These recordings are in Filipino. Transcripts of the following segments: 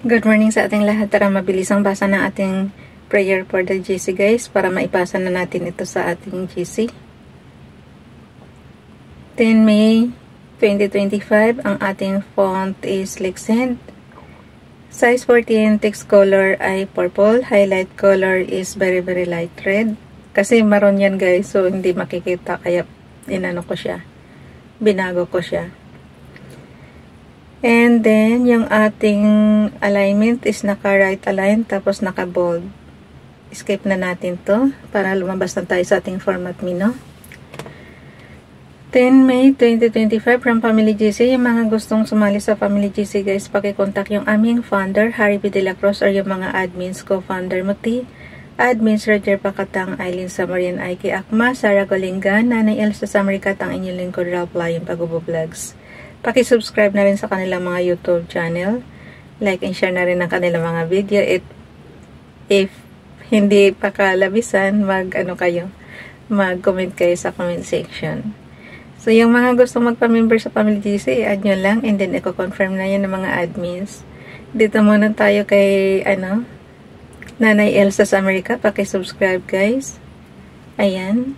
Good morning sa ating lahat. Tara mabilis ang basa ng ating prayer for the GC guys para maipasa na natin ito sa ating GC. 10 May 2025. Ang ating font is Lexend. Size 14. Text color ay purple. Highlight color is very light red. Kasi maroon yan guys, so hindi makikita kaya inano ko siya. Binago ko siya. And then, yung ating alignment is naka-right align, tapos naka-bold. Escape na natin to para lumabas na tayo sa ating format menu. 10 May 2025 from Family GC. Yung mga gustong sumali sa Family GC guys, pakikontak yung aming founder, Harry B. De La Cruz, or yung mga admins, co-founder Muti, admins Roger Pacatang, Eileen Samarian, Aiki Akma, Sarah Golingan, Nanay Elsa Samarikat, ang inyong lingkod, Ralph Lion Pagubo-Vlogs. Paki-subscribe na rin sa kanilang mga YouTube channel. Like and share na rin ang kanilang mga video. If hindi pa kalabisan, mag-comment kayo sa comment section. So, yung mga gustong magpa-member sa Family GC, i-add nyo lang and then i-confirm na yun ng mga admins. Dito muna tayo kay, Nanay Elsa sa Amerika. Paki-subscribe guys. Ayan.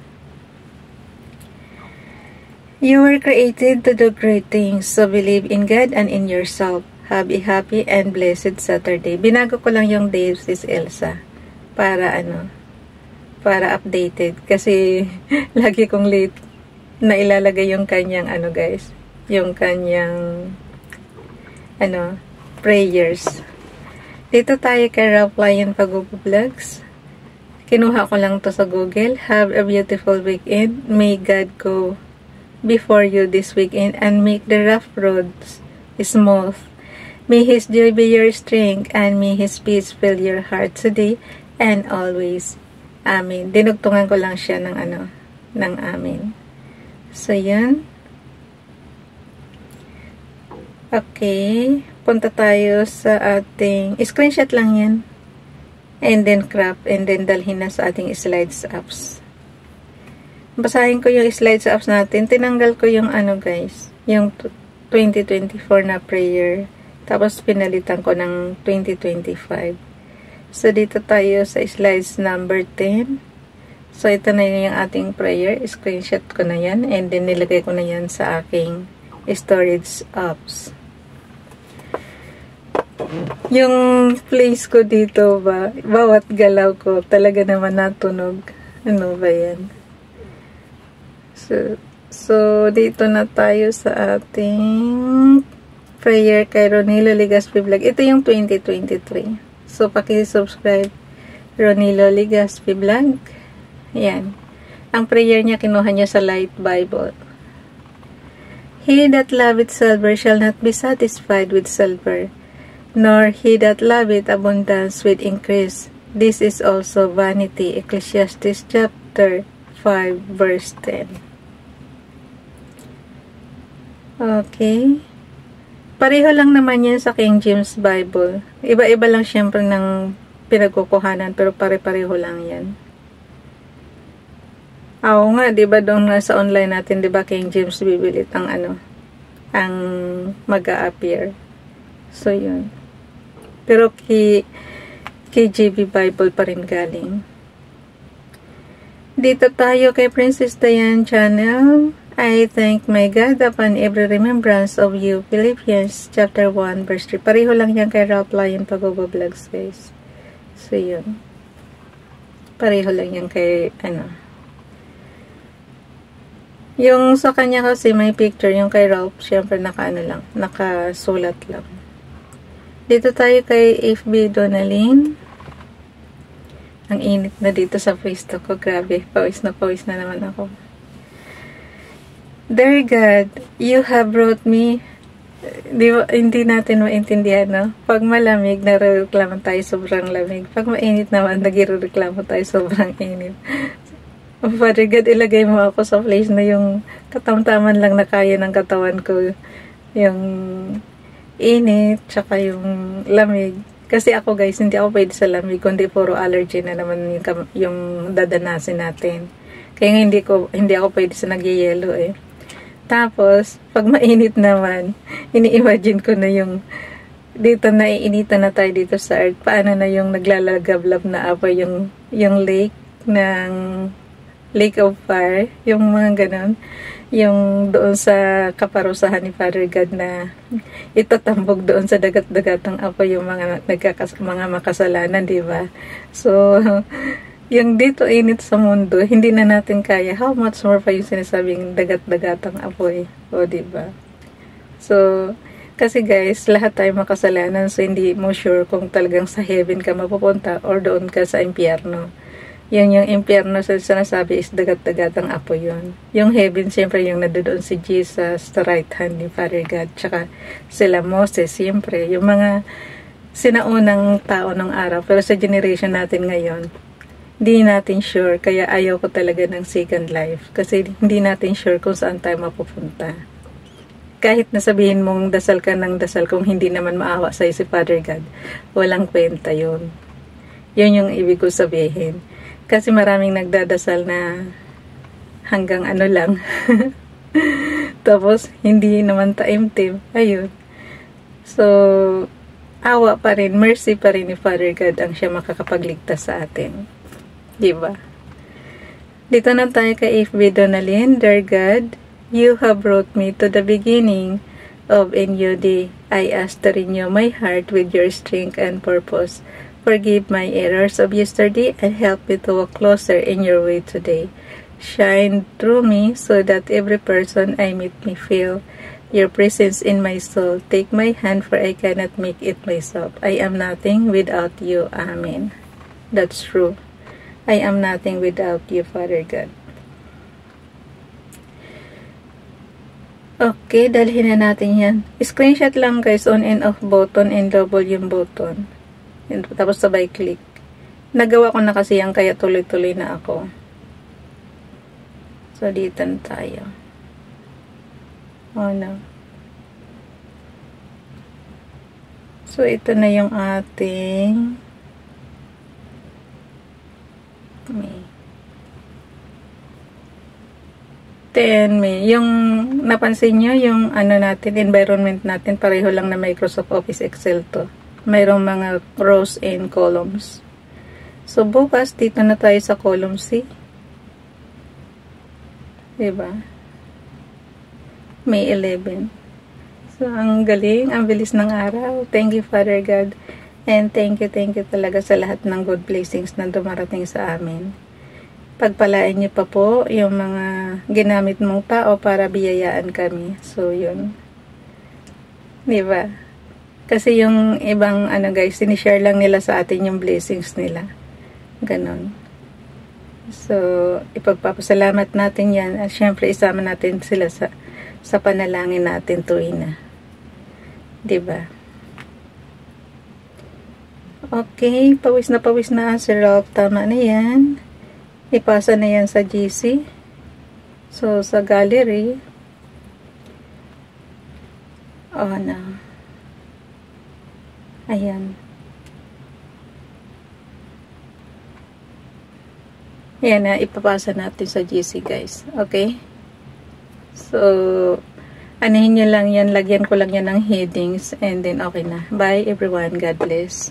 You were created to do great things, so believe in God and in yourself. Have a happy and blessed Saturday. Binago ko lang yung days is Elsa. Para para updated. Kasi lagi kong late na ilalagay yung kanyang guys. Yung kanyang prayers. Dito tayo kay Ralph Lion Pagubo-Vlogs. Kinuha ko lang to sa Google. Have a beautiful weekend. May God go before you this weekend and make the rough roads smooth. May His joy be your strength and may His peace fill your heart today and always. Amen. Dinugtungan ko lang siya ng ng amen. So, yun. Okay. Punta tayo sa ating screenshot lang yan. And then crop and then dalhin na sa ating slides apps. Basahin ko yung slides apps natin. Tinanggal ko yung guys, yung 2024 na prayer. Tapos pinalitan ko ng 2025. So dito tayo sa slides number 10. So ito na yung ating prayer. Screenshot ko na yan. And then nilagay ko na yan sa aking storage apps. Yung place ko dito ba, bawat galaw ko talaga naman natunog. Ano ba yan? So, dito na tayo sa ating prayer kay Ronilo Ligaspi Vlog. Ito yung 2023. So, paki-subscribe Ronilo Ligaspi Vlog. Ayan. Ang prayer niya, kinuha niya sa Light Bible. He that loveth silver shall not be satisfied with silver, nor he that loveth abundance with increase. This is also vanity. Ecclesiastes chapter 5 verse 10. Okay. Pareho lang naman yan sa King James Bible. Iba-iba lang syempre ng pinagkukuhanan pero pare-pareho lang yan. Oo nga, diba doon nga sa online natin, diba King James bibilit ang ang mag-a-appear. So, yun. Pero KJV Bible pa rin galing. Dito tayo kay Princess Diane Channel. I thank my God upon every remembrance of you. Philippians chapter 1 verse 3. Pareho lang yan kay Ralph Lion Pagubo-Vlogs guys. So yun. Pareho lang yan kay Yung sa kanya kasi may picture. Yung kay Ralph syempre nakasulat lang. Dito tayo kay FB Donalyn. Ang init na dito sa Facebook ko. Grabe. Pawis na naman ako. Dear God, you have brought me, hindi natin maintindihan, no? Pag malamig, nare-reklamo tayo sobrang lamig. Pag mainit naman, nagre-reklamo tayo sobrang init. Father God, ilagay mo ako sa place na yung katamtaman lang na kaya ng katawan ko. Yung init, tsaka yung lamig. Kasi ako guys, hindi ako pwede sa lamig, kundi puro allergy na naman yung dadanasin natin. Kaya hindi ako pwede sa nagyayelo Tapos, pag mainit naman, ini-imagine ko na yung dito naiinitan na tayo dito sa Earth. Paano na yung naglalagablab na apoy yung lake ng Lake of Fire, yung mga ganon, yung doon sa kaparusahan ni Father God na itatambog doon sa dagat-dagatang apoy yung mga makasalanan, di ba? So, yung dito init sa mundo, hindi na natin kaya. How much more pa yung sinasabing dagat-dagatang apoy, o di ba? So, kasi guys, lahat tayo makasalanan, so hindi mo sure kung talagang sa heaven ka mapupunta or doon ka sa impyerno. Yung impyerno sa sinasabi is dagat-dagatang apoy yun. Yung heaven, siyempre yung nadoon si Jesus, the right hand ni Father God, tsaka sila Moses, siyempre, yung mga sinaunang tao ng araw. Pero sa generation natin ngayon, hindi natin sure, kaya ayaw ko talaga ng second life. Kasi hindi natin sure kung saan tayo mapupunta. Kahit nasabihin mong dasal ka ng dasal, kung hindi naman maawa sa'yo si Father God, walang kwenta yun. Yun yung ibig ko sabihin. Kasi maraming nagdadasal na hanggang ano lang. Tapos, hindi naman taimtim. Ayun. So, awa pa rin, mercy pa rin ni Father God ang siya makakapagligtas sa atin. Diba? Dito na tayo kay FB Donalyn. Dear God, You have brought me to the beginning of a new day. I ask to renew my heart with your strength and purpose. Forgive my errors of yesterday and help me to walk closer in your way today. Shine through me so that every person I meet may feel your presence in my soul. Take my hand, for I cannot make it myself. I am nothing without you. Amen. That's true. I am nothing without you, Father God. Okay, dalhin na natin yan. Screenshot lang guys, on and off button and double yung button. And, tapos sabay click. Nagawa ko na kasi yan, kaya tuloy-tuloy na ako. So, dito na tayo. Oh, no. So, ito na yung ating May. 10 May. Yung napansin nyo, yung ano natin, environment natin, pareho lang na Microsoft Office Excel to. Mayroong mga rows and columns. So, bukas, dito na tayo sa column C. Diba? May 11. So, ang galing, ang bilis ng araw. Thank you, Father God. And thank you talaga sa lahat ng good blessings na dumarating sa amin. Pagpalain niyo pa po yung mga ginamit mong tao para biyayaan kami. So, yun. Diba? Kasi yung ibang, guys, sinishare lang nila sa atin yung blessings nila. Ganon. So, ipagpapasalamat natin yan. At syempre, isama natin sila sa panalangin natin tuwing na. Diba? Okay, pawis na si Ralph. Tama na yan. Ipasa na yan sa GC. So, sa gallery. Oh, na. Ayan. Ayan na, ipapasa natin sa GC, guys. Okay? So, anahin nyo lang yan, lagyan ko lang yan ng headings, and then okay na. Bye, everyone. God bless.